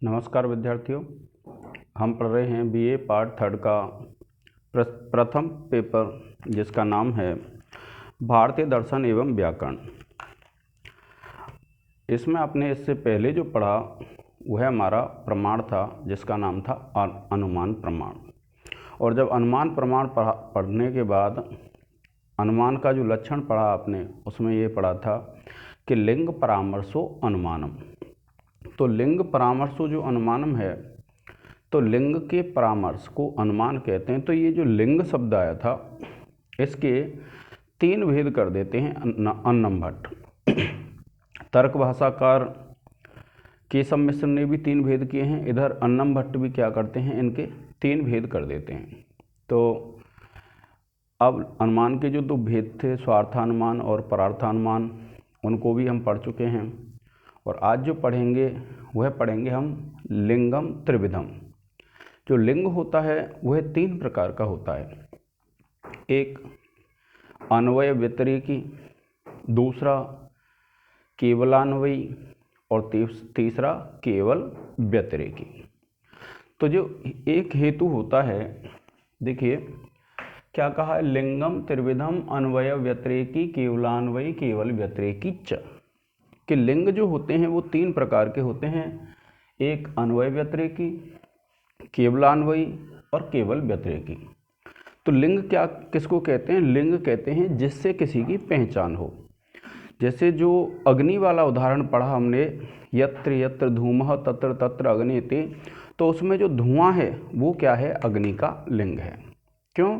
नमस्कार विद्यार्थियों, हम पढ़ रहे हैं बीए पार्ट थर्ड का प्रथम पेपर जिसका नाम है भारतीय दर्शन एवं व्याकरण। इसमें आपने इससे पहले जो पढ़ा वह हमारा प्रमाण था जिसका नाम था अनुमान प्रमाण। और जब अनुमान प्रमाण पढ़ने के बाद अनुमान का जो लक्षण पढ़ा आपने, उसमें ये पढ़ा था कि लिंग परामर्शो अनुमानम। तो लिंग परामर्शो जो अनुमानम है, तो लिंग के परामर्श को अनुमान कहते हैं। तो ये जो लिंग शब्द आया था, इसके तीन भेद कर देते हैं अन्नम भट्ट। तर्क भाषाकार केशव मिश्र ने भी तीन भेद किए हैं, इधर अन्नम भट्ट भी क्या करते हैं, इनके तीन भेद कर देते हैं। तो अब अनुमान के जो दो भेद थे, स्वार्थानुमान और परार्थानुमान, उनको भी हम पढ़ चुके हैं। और आज जो पढ़ेंगे वह पढ़ेंगे हम लिंगम त्रिविधम। जो लिंग होता है वह तीन प्रकार का होता है। एक अन्वय व्यतिरेकी, दूसरा केवलान्वयी और तीसरा केवल व्यतिरेकी। तो जो एक हेतु होता है, देखिए क्या कहा है, लिंगम त्रिविधम अन्वय व्यतिरेकी केवलान्वयी केवल व्यतिरेकी च। कि लिंग जो होते हैं वो तीन प्रकार के होते हैं। एक अन्वय व्यतिरेकी, केवलान्वयी और केवल व्यतिरेकी। तो लिंग क्या किसको कहते हैं? लिंग कहते हैं जिससे किसी की पहचान हो। जैसे जो अग्नि वाला उदाहरण पढ़ा हमने, यत्र यत्र धूमः तत्र तत्र अग्निति, तो उसमें जो धुआं है वो क्या है? अग्नि का लिंग है। क्यों?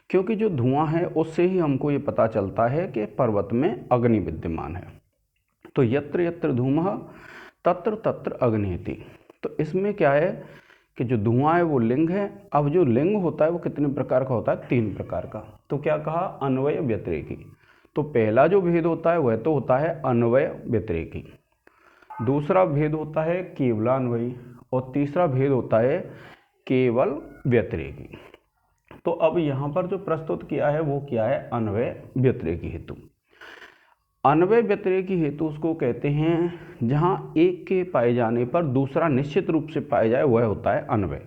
क्योंकि जो धुआं है उससे ही हमको ये पता चलता है कि पर्वत में अग्नि विद्यमान है। तो यत्र यत्र धूमः तत्र तत्र अग्निति। तो इसमें क्या है कि जो धुआं है वो लिंग है। अब जो लिंग होता है वो कितने प्रकार का होता है? तीन प्रकार का। तो क्या कहा? अन्वय व्यतिरेकी। तो पहला जो भेद होता है वह तो होता है अन्वय व्यतिरेकी, दूसरा भेद होता है केवलान्वयी और तीसरा भेद होता है केवल व्यतिरेकी। तो अब यहाँ पर जो प्रस्तुत किया है वो क्या है? अन्वय व्यतिरेकी हेतु। अन्वय व्यतिरेकी हेतु उसको कहते हैं जहाँ एक के पाए जाने पर दूसरा निश्चित रूप से पाया जाए, वह होता है अन्वय।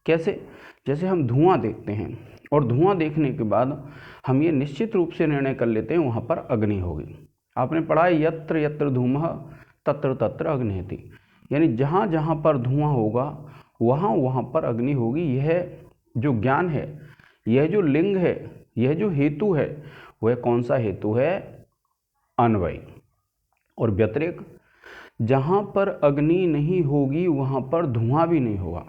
कैसे? जैसे हम धुआं देखते हैं और धुआं देखने के बाद हम ये निश्चित रूप से निर्णय कर लेते हैं वहाँ पर अग्नि होगी। आपने पढ़ा है यत्र यत्र धूमः तत्र तत्र अग्निति, यानी जहाँ जहाँ पर धुआं होगा वहाँ वहाँ पर अग्नि होगी। यह जो ज्ञान है, यह जो लिंग है, यह जो हेतु है, वह कौन सा हेतु है? अन्वय। और व्यतिरेक, जहाँ पर अग्नि नहीं होगी वहाँ पर धुआं भी नहीं होगा।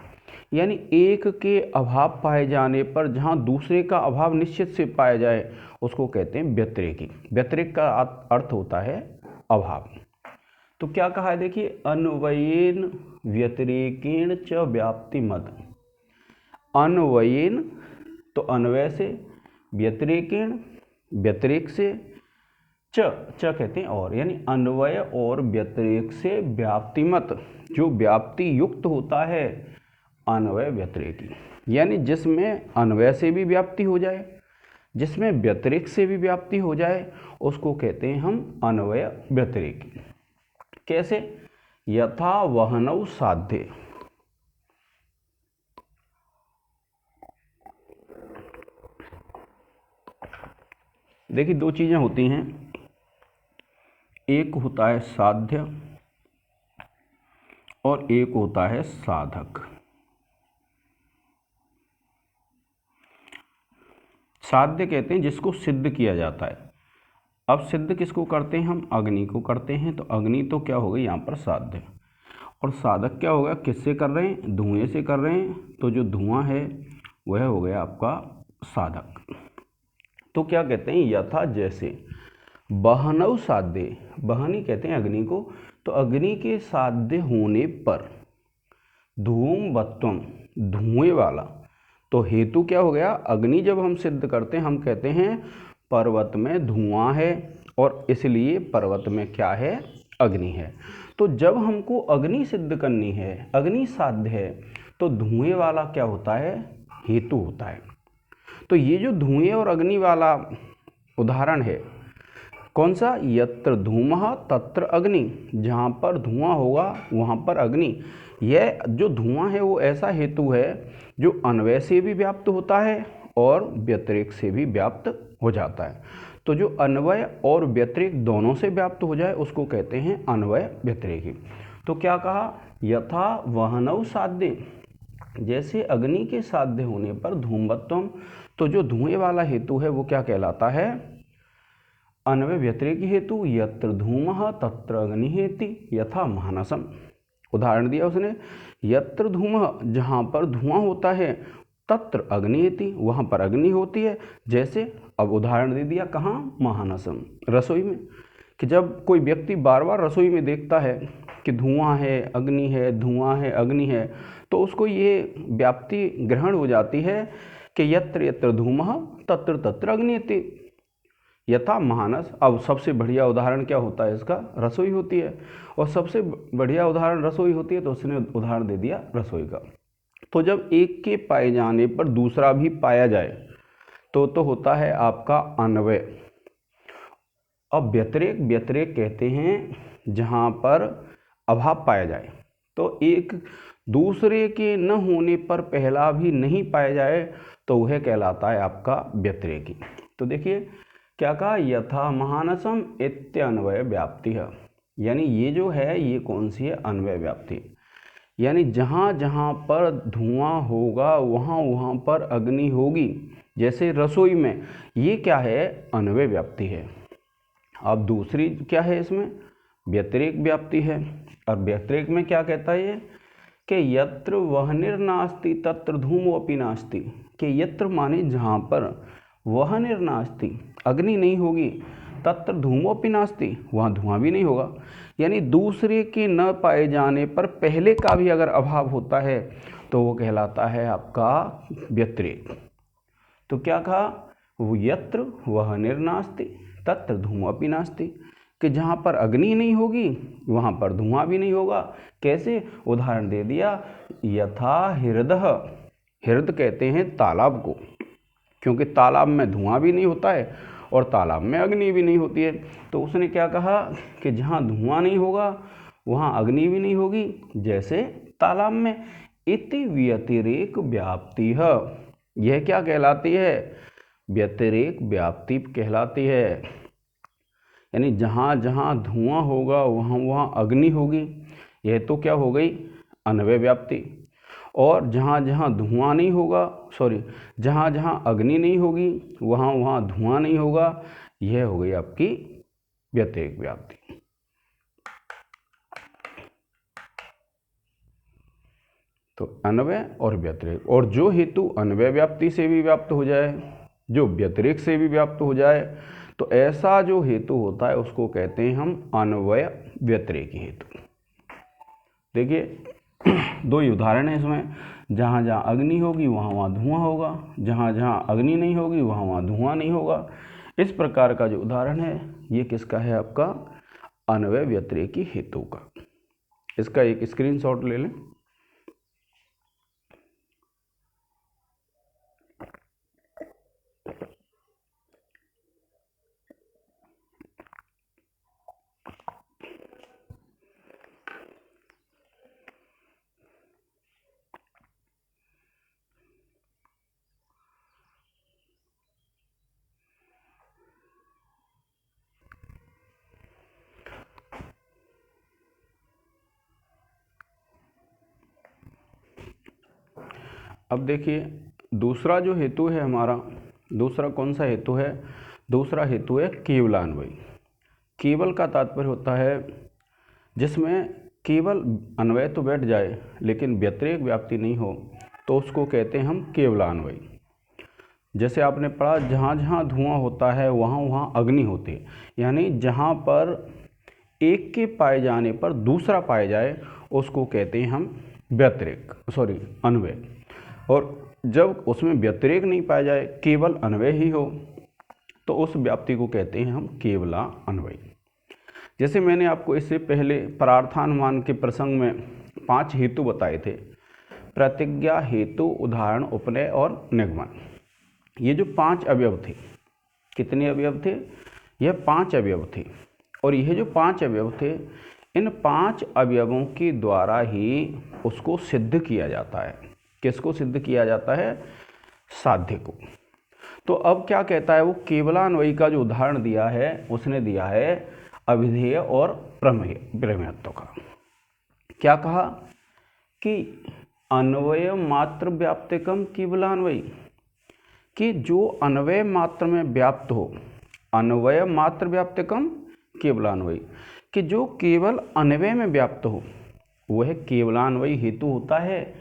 यानी एक के अभाव पाए जाने पर जहाँ दूसरे का अभाव निश्चित से पाया जाए उसको कहते हैं व्यतिरेकी। व्यतिरेक का अर्थ होता है अभाव। तो क्या कहा है, देखिए, अन्वयेन व्यतिरेकेण च व्याप्ति मद। अन्वयेन तो अन्वय से, व्यतिरेकेण व्यतिरेक से, च कहते हैं और, यानी अन्वय और व्यतिरेक से व्याप्ति मत, जो व्याप्ति युक्त होता है अन्वय व्यतिरेकी। यानी जिसमें अन्वय से भी व्याप्ति हो जाए, जिसमें व्यतिरेक से भी व्याप्ति हो जाए, उसको कहते हैं हम अन्वय व्यतिरेकी। कैसे? यथा वहनौ साध्य। देखिए दो चीजें होती हैं, एक होता है साध्य और एक होता है साधक। साध्य कहते हैं जिसको सिद्ध किया जाता है। अब सिद्ध किसको करते हैं हम? अग्नि को करते हैं। तो अग्नि तो क्या हो गई यहाँ पर? साध्य। और साधक क्या होगा? किससे कर रहे हैं? धुएं से कर रहे हैं। तो जो धुआं है वह हो गया आपका साधक। तो क्या कहते हैं? यथा जैसे, बहनौ साध्य, बहनी कहते हैं अग्नि को। तो अग्नि के साध्य होने पर, धूमवत्वम धुएं वाला, तो हेतु क्या हो गया? अग्नि जब हम सिद्ध करते हैं हम कहते हैं पर्वत में धुआं है और इसलिए पर्वत में क्या है? अग्नि है। तो जब हमको अग्नि सिद्ध करनी है, अग्नि साध्य है, तो धुएं वाला क्या होता है? हेतु होता है। तो ये जो धुएं और अग्नि वाला उदाहरण है, कौन सा? यत्र धूमः तत्र अग्नि, जहाँ पर धुआं होगा वहाँ पर अग्नि। यह जो धुआं है वो ऐसा हेतु है जो अन्वय से भी व्याप्त होता है और व्यतिरेक से भी व्याप्त हो जाता है। तो जो अन्वय और व्यतिरेक दोनों से व्याप्त हो जाए उसको कहते हैं अन्वय व्यतिरेकी। तो क्या कहा? यथा वहनौ साध्य, जैसे अग्नि के साध्य होने पर धूमवत्वम, तो जो धुएं वाला हेतु है वो क्या कहलाता है? अन्वय व्यतिरेकी हेतु। यत्र धूमः तत्र अग्निहेति यथा मानसम। उदाहरण दिया उसने, यत्र धूमः, जहाँ पर धुआं होता है, तत्र अग्निहेति, वहाँ पर अग्नि होती है। जैसे अब उदाहरण दे दिया कहाँ? मानसम, रसोई में। कि जब कोई व्यक्ति बार बार रसोई में देखता है कि धुआं है अग्नि है, धुआं है अग्नि है, तो उसको ये व्याप्ति ग्रहण हो जाती है कि यत्र यत्र धूमः तत्र तत्र अग्निहेति यथा मानस। अब सबसे बढ़िया उदाहरण क्या होता है इसका? रसोई होती है, और सबसे बढ़िया उदाहरण रसोई होती है, तो उसने उदाहरण दे दिया रसोई का। तो जब एक के पाए जाने पर दूसरा भी पाया जाए तो होता है आपका अन्वय। अब व्यतिरेक, व्यतिरेक कहते हैं जहाँ पर अभाव पाया जाए, तो एक दूसरे के न होने पर पहला भी नहीं पाया जाए तो वह कहलाता है आपका व्यतिरेकी। तो देखिए क्या कहा? यथा महानसम इत्यन्वय व्याप्ति है, यानी ये जो है ये कौन सी है? अन्वय व्याप्ति। यानी जहाँ जहाँ पर धुआं होगा वहाँ वहाँ पर अग्नि होगी। जैसे रसोई में, ये क्या है? अन्वय व्याप्ति है। अब दूसरी क्या है इसमें? व्यतिरेक व्याप्ति है। और व्यतिरेक में क्या कहता है ये? कि यत्र वह्निर्नास्ति तत्र धूमोऽपि नास्ति। कि यत्र माने जहाँ पर वह्निर्नास्ति, अग्नि नहीं होगी, तत्र धूमोऽपि नास्ति, वहाँ धुआं भी नहीं होगा। यानी दूसरे के न पाए जाने पर पहले का भी अगर अभाव होता है तो वो कहलाता है आपका व्यतिरेक। तो क्या कहा? यत्र वह्निर्नास्ति तत्र धूमोऽपि नास्ति, कि जहाँ पर अग्नि नहीं होगी वहाँ पर धुआं भी नहीं होगा। कैसे? उदाहरण दे दिया, यथा हृदः, हृद कहते हैं तालाब को, क्योंकि तालाब में धुआं भी नहीं होता है और तालाब में अग्नि भी नहीं होती है। तो उसने क्या कहा कि जहाँ धुआं नहीं होगा वहाँ अग्नि भी नहीं होगी, जैसे तालाब में। इति व्यतिरेक व्याप्ति है, यह क्या कहलाती है? व्यतिरेक व्याप्ति कहलाती है। यानी जहाँ जहाँ धुआं होगा वहाँ वहाँ अग्नि होगी, यह तो क्या हो गई? अन्वय व्याप्ति। और जहाँ जहाँ धुआं नहीं होगा, जहाँ जहाँ अग्नि नहीं होगी वहाँ वहाँ धुआं नहीं होगा, यह हो गई आपकी व्यतिरेक व्याप्ति। तो अन्वय और व्यतिरेक, और जो हेतु अन्वय व्याप्ति से भी व्याप्त हो जाए, जो व्यतिरेक से भी व्याप्त हो जाए, तो ऐसा जो हेतु होता है उसको कहते हैं हम अन्वय व्यतिरेकी हेतु। देखिए दो ही उदाहरण है इसमें, जहाँ जहाँ अग्नि होगी वहाँ वहाँ धुआं होगा, जहाँ जहाँ अग्नि नहीं होगी वहाँ वहाँ धुआं नहीं होगा। इस प्रकार का जो उदाहरण है ये किसका है? आपका अन्वय व्यतिरेकी हेतु का। इसका एक स्क्रीनशॉट ले लें। अब देखिए दूसरा जो हेतु है हमारा, दूसरा कौन सा हेतु है? दूसरा हेतु है केवलान्वयी। केवल का तात्पर्य होता है जिसमें केवल अन्वय तो बैठ जाए लेकिन व्यतिरेक व्याप्ति नहीं हो, तो उसको कहते हैं हम केवलान्वयी। जैसे आपने पढ़ा, जहाँ जहाँ धुआं होता है वहाँ वहाँ अग्नि होती है, यानी जहाँ पर एक के पाए जाने पर दूसरा पाए जाए उसको कहते हैं हम व्यतिरेक, अन्वय। और जब उसमें व्यतिरेक नहीं पाया जाए, केवल अन्वय ही हो, तो उस व्याप्ति को कहते हैं हम केवला अन्वयी। जैसे मैंने आपको इससे पहले परार्थानुमान के प्रसंग में 5 हेतु बताए थे, प्रतिज्ञा, हेतु, उदाहरण, उपनय और निगमन। ये जो 5 अवयव थे, कितने अवयव थे? यह 5 अवयव थे, और यह जो 5 अवयव थे, इन 5 अवयवों के द्वारा ही उसको सिद्ध किया जाता है। किसको सिद्ध किया जाता है? साध्य को। तो अब क्या कहता है वो, केवलान्वयी का जो उदाहरण दिया है उसने दिया है अभिधेय और प्रमेयत्व का। क्या कहा कि अन्वय मात्र व्याप्तिकम केवलान्वयी, कि जो अन्वय मात्र में व्याप्त हो, अन्वय मात्र व्याप्तिकम केवलान्वयी, कि जो केवल अन्वय में व्याप्त हो वह केवलान्वयी हेतु होता है।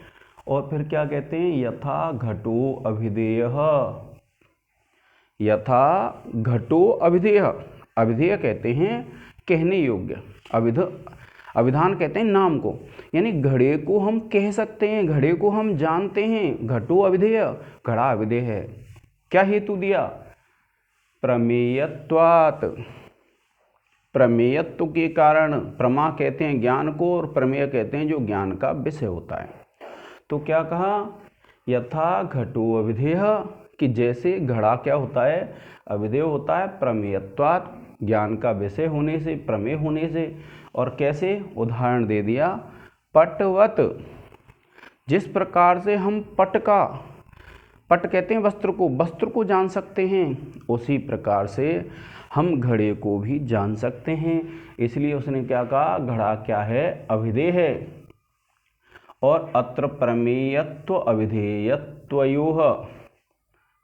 और फिर क्या कहते हैं, यथा घटो अभिधेय, यथा घटो अभिधेय। अभिधेय कहते हैं कहने योग्य, अभिधान कहते हैं नाम को, यानी घड़े को हम कह सकते हैं, घड़े को हम जानते हैं। घटो अभिधेय, घड़ा अभिधेय है। क्या हेतु दिया? प्रमेयत्वात्, प्रमेयत्व के कारण। प्रमा कहते हैं ज्ञान को और प्रमेय कहते हैं जो ज्ञान का विषय होता है। तो क्या कहा, यथा घटो अभिधेय, कि जैसे घड़ा क्या होता है, अभिधेय होता है, प्रमेयत्वात्, ज्ञान का विषय होने से, प्रमेय होने से। और कैसे? उदाहरण दे दिया, पटवत, जिस प्रकार से हम पट कहते हैं वस्त्र को जान सकते हैं, उसी प्रकार से हम घड़े को भी जान सकते हैं। इसलिए उसने क्या कहा, घड़ा क्या है? अभिधेय है। और अत्र प्रमेयत्व अभिधेयत्वयोः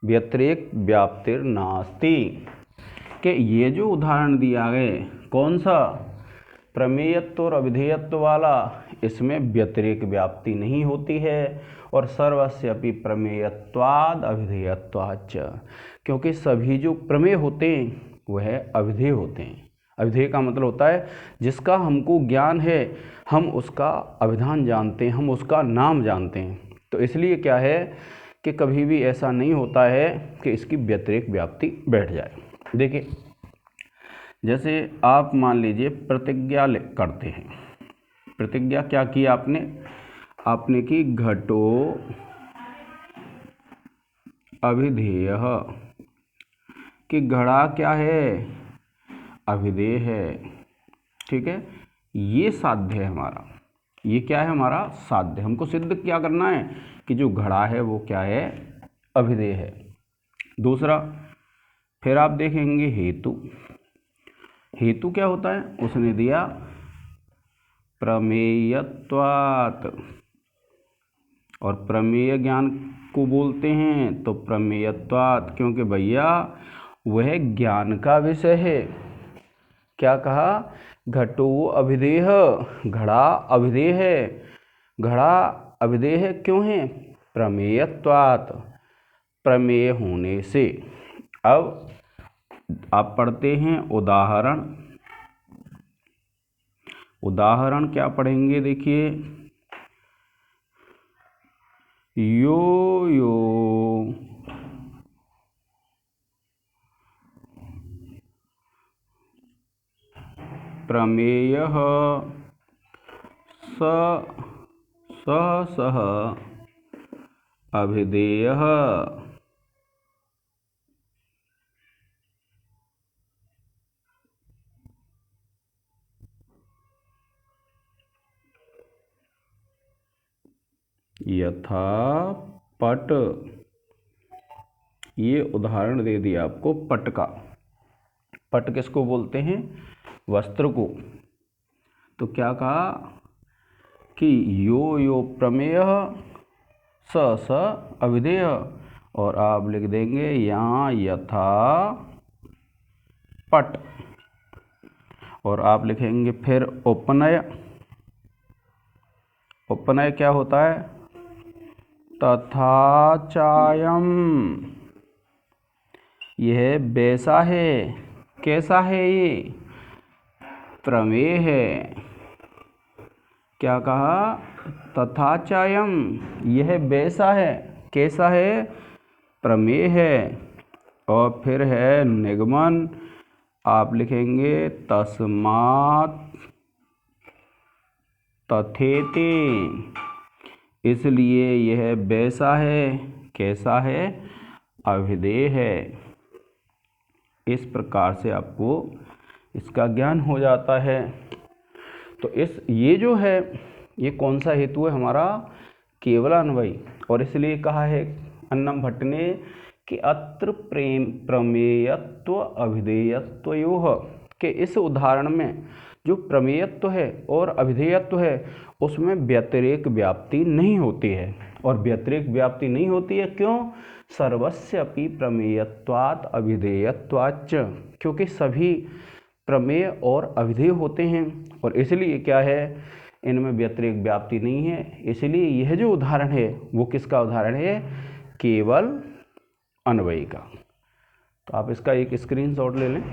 व्यतिरेक व्याप्तिर्नास्ति, कि ये जो उदाहरण दिया है, कौन सा? प्रमेयत्व और अभिधेयत्व वाला, इसमें व्यतिरेक व्याप्ति नहीं होती है। और सर्वस्यपि प्रमेयत्वाद अभिधेयत्वाच्च, क्योंकि सभी जो प्रमेय होते हैं वह अभिधेय होते हैं। अभिधेय का मतलब होता है जिसका हमको ज्ञान है, हम उसका अभिधान जानते हैं, हम उसका नाम जानते हैं। तो इसलिए क्या है कि कभी भी ऐसा नहीं होता है कि इसकी व्यतिरेक व्याप्ति बैठ जाए। देखिए, जैसे आप मान लीजिए प्रतिज्ञा करते हैं। प्रतिज्ञा क्या की आपने की घटो अभिधेय, कि घड़ा क्या है? अभिधेय है। ठीक है, ये साध्य है हमारा। ये क्या है? हमारा साध्य। हमको सिद्ध क्या करना है कि जो घड़ा है वो क्या है? अभिधेय है। दूसरा, फिर आप देखेंगे हेतु। हेतु क्या होता है? उसने दिया प्रमेयत्वात्, और प्रमेय ज्ञान को बोलते हैं तो प्रमेयत्वात्, क्योंकि भैया वह ज्ञान का विषय है। क्या कहा? घटो अभिधेय, घड़ा अभिधेय है। घड़ा अभिधेय है क्यों है? प्रमेयत्वात्, प्रमेय होने से। अब आप पढ़ते हैं उदाहरण। उदाहरण क्या पढ़ेंगे? देखिए, यो यो प्रमेयः सह अभिधेयः, यथा पट। ये उदाहरण दे दिया आपको पट का। पट किसको बोलते हैं? वस्त्र को। तो क्या कहा कि यो यो प्रमेय स अभिधेय, और आप लिख देंगे यहाँ यथा पट, और आप लिखेंगे फिर उपनय। उपनय क्या होता है? तथा चायम, यह वैसा है। कैसा है? ये प्रमेय है। क्या कहा? तथा चायम, यह वैसा है। कैसा है? प्रमेय है। और फिर है निगमन, आप लिखेंगे तस्मात् तथेति, इसलिए यह वैसा है। कैसा है? अभिधेय है। इस प्रकार से आपको इसका ज्ञान हो जाता है। तो ये जो है ये कौन सा हेतु है हमारा, केवलान्वयी। और इसलिए कहा है अन्नम भट्ट ने कि अत्र प्रेम प्रमेयत्व अभिधेयत्वयोः, के इस उदाहरण में जो प्रमेयत्व है और अभिधेयत्व है उसमें व्यतिरेक व्याप्ति नहीं होती है। और व्यतिरेक व्याप्ति नहीं होती है क्यों, सर्वस्य अपि प्रमेयत्वात् अभिधेयत्वाच्च, क्योंकि सभी प्रमेय और अभिधेय होते हैं और इसलिए क्या है, इनमें व्यतिरेक व्याप्ति नहीं है। इसलिए यह जो उदाहरण है वो किसका उदाहरण है, केवल अन्वयी का। तो आप इसका एक स्क्रीनशॉट ले लें।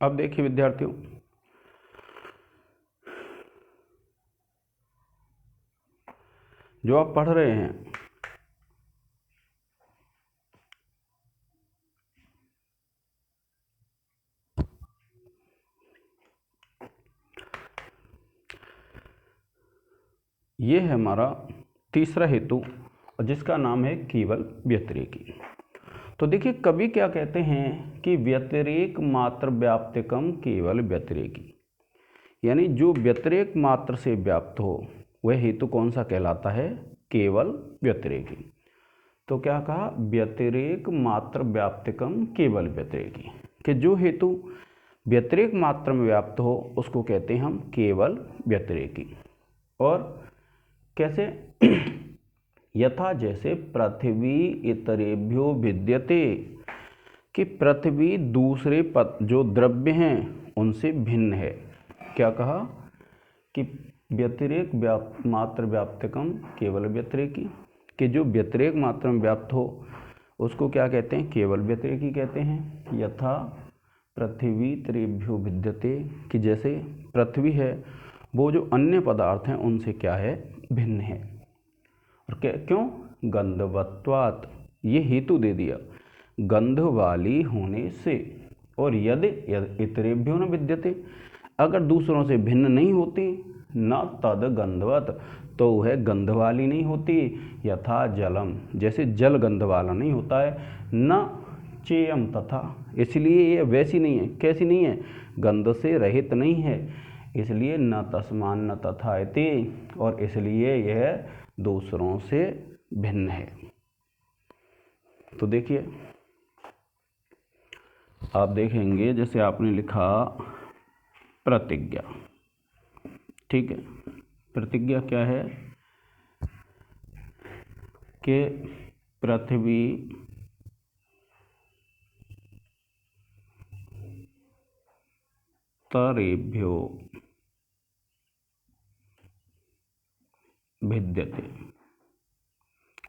अब देखिए विद्यार्थियों, जो आप पढ़ रहे हैं ये है हमारा तीसरा हेतु जिसका नाम है केवल व्यतिरेकी। तो देखिए कवि क्या कहते हैं कि व्यतिरेक मात्र व्याप्तिकम केवल व्यतिरेकी, यानी जो व्यतिरेक मात्र से व्याप्त हो वह हेतु कौन सा कहलाता है, केवल व्यतिरेकी। तो क्या कहा, व्यतिरेक मात्र व्याप्तिकम केवल व्यतिरेकी, कि जो हेतु व्यतिरेक मात्र में व्याप्त हो उसको कहते हैं हम केवल व्यतिरेकी। और कैसे, यथा जैसे पृथ्वी इतरेभ्यो भिद्यते, कि पृथ्वी दूसरे जो द्रव्य हैं उनसे भिन्न है। क्या कहा कि व्यतिरेक मात्र व्याप्तिकम केवल व्यतिरेकी, कि जो व्यतिरेक मात्र में व्याप्त हो उसको क्या कहते हैं, केवल व्यतिरेकी कहते हैं। यथा पृथ्वी इतरेभ्यो भिद्यते, कि जैसे पृथ्वी है वो जो अन्य पदार्थ हैं उनसे क्या है, भिन्न है। और क्यों, गंधवत्वात्, ये हेतु दे दिया गंध वाली होने से। और यदि इतरेभ्यो न विद्यते, अगर दूसरों से भिन्न नहीं होती, न तद गंधवत, तो वह गंध वाली नहीं होती। यथा जलम, जैसे जल गंध वाला नहीं होता है, न चेयम तथा, इसलिए ये वैसी नहीं है, कैसी नहीं है, गंध से रहित नहीं है, इसलिए न तस्मान न तथा इति, और इसलिए यह दूसरों से भिन्न है। तो देखिए आप देखेंगे जैसे आपने लिखा प्रतिज्ञा, ठीक है, प्रतिज्ञा क्या है कि पृथ्वी तरेभ्यो भिद्यते,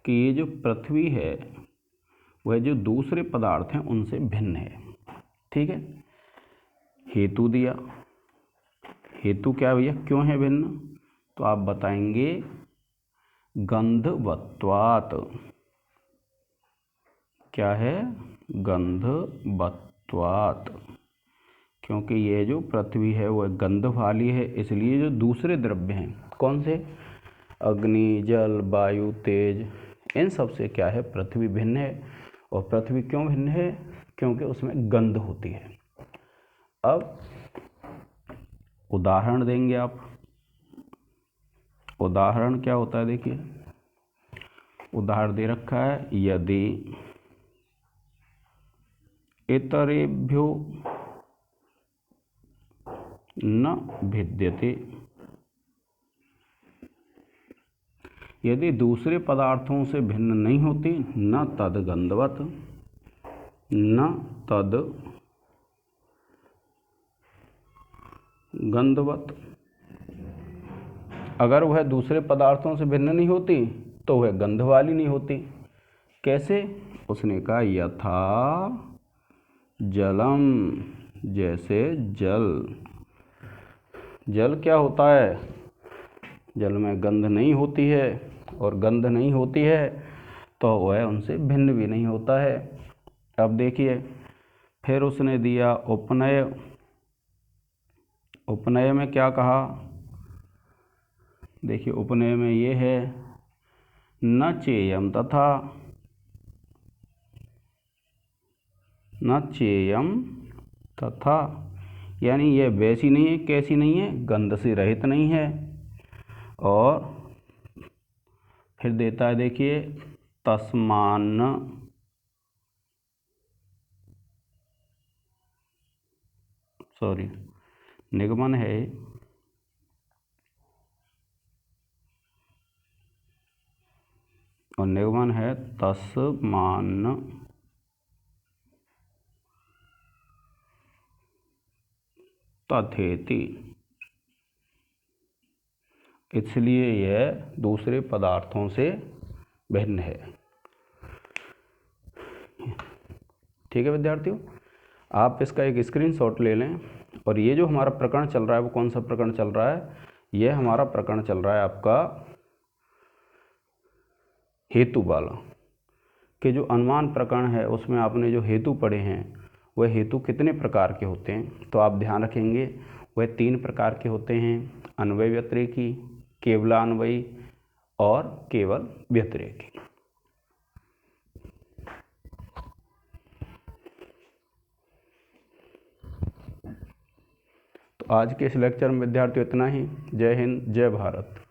कि ये जो पृथ्वी है वह जो दूसरे पदार्थ हैं उनसे भिन्न है। ठीक है, हेतु दिया, हेतु क्या भैया, क्यों है भिन्न, तो आप बताएंगे गंधवत्वात्, क्या है, गंधवत्वात्, क्योंकि ये जो पृथ्वी है वह गंध वाली है, इसलिए जो दूसरे द्रव्य हैं कौन से, अग्नि जल वायु तेज, इन सब से क्या है, पृथ्वी भिन्न है। और पृथ्वी क्यों भिन्न है, क्योंकि उसमें गंध होती है। अब उदाहरण देंगे आप, उदाहरण क्या होता है, देखिए उदाहरण दे रखा है, यदि इतरेभ्यो न भिद्यते, यदि दूसरे पदार्थों से भिन्न नहीं होती, न तद गंधवत, न तद गंधवत, अगर वह दूसरे पदार्थों से भिन्न नहीं होती तो वह गंध वाली नहीं होती। कैसे, उसने कहा यथा जलम, जैसे जल। जल क्या होता है? जल में गंध नहीं होती है, और गंध नहीं होती है तो वह उनसे भिन्न भी नहीं होता है। अब देखिए, फिर उसने दिया उपनय। उपनय में क्या कहा? देखिए, उपनय में ये है न चेयम तथा, न चेयम तथा, यानी यह वैसी नहीं है, कैसी नहीं है, गंध से रहित नहीं है। और फिर देता है, देखिए, तस्मान, सॉरी, निगमन है, और निगमन है तस्मान तथेति, इसलिए यह दूसरे पदार्थों से भिन्न है। ठीक है विद्यार्थियों, आप इसका एक स्क्रीनशॉट ले लें। और ये जो हमारा प्रकरण चल रहा है वो कौन सा प्रकरण चल रहा है? ये हमारा प्रकरण चल रहा है आपका हेतु वाला, कि जो अनुमान प्रकरण है उसमें आपने जो हेतु पढ़े हैं वह हेतु कितने प्रकार के होते हैं, तो आप ध्यान रखेंगे वह 3 प्रकार के होते हैं, अन्वय व्यतिरेकी, केवलान्वयी और केवल व्यतिरेकी। तो आज के इस लेक्चर में विद्यार्थियों इतना ही। जय हिंद, जय भारत।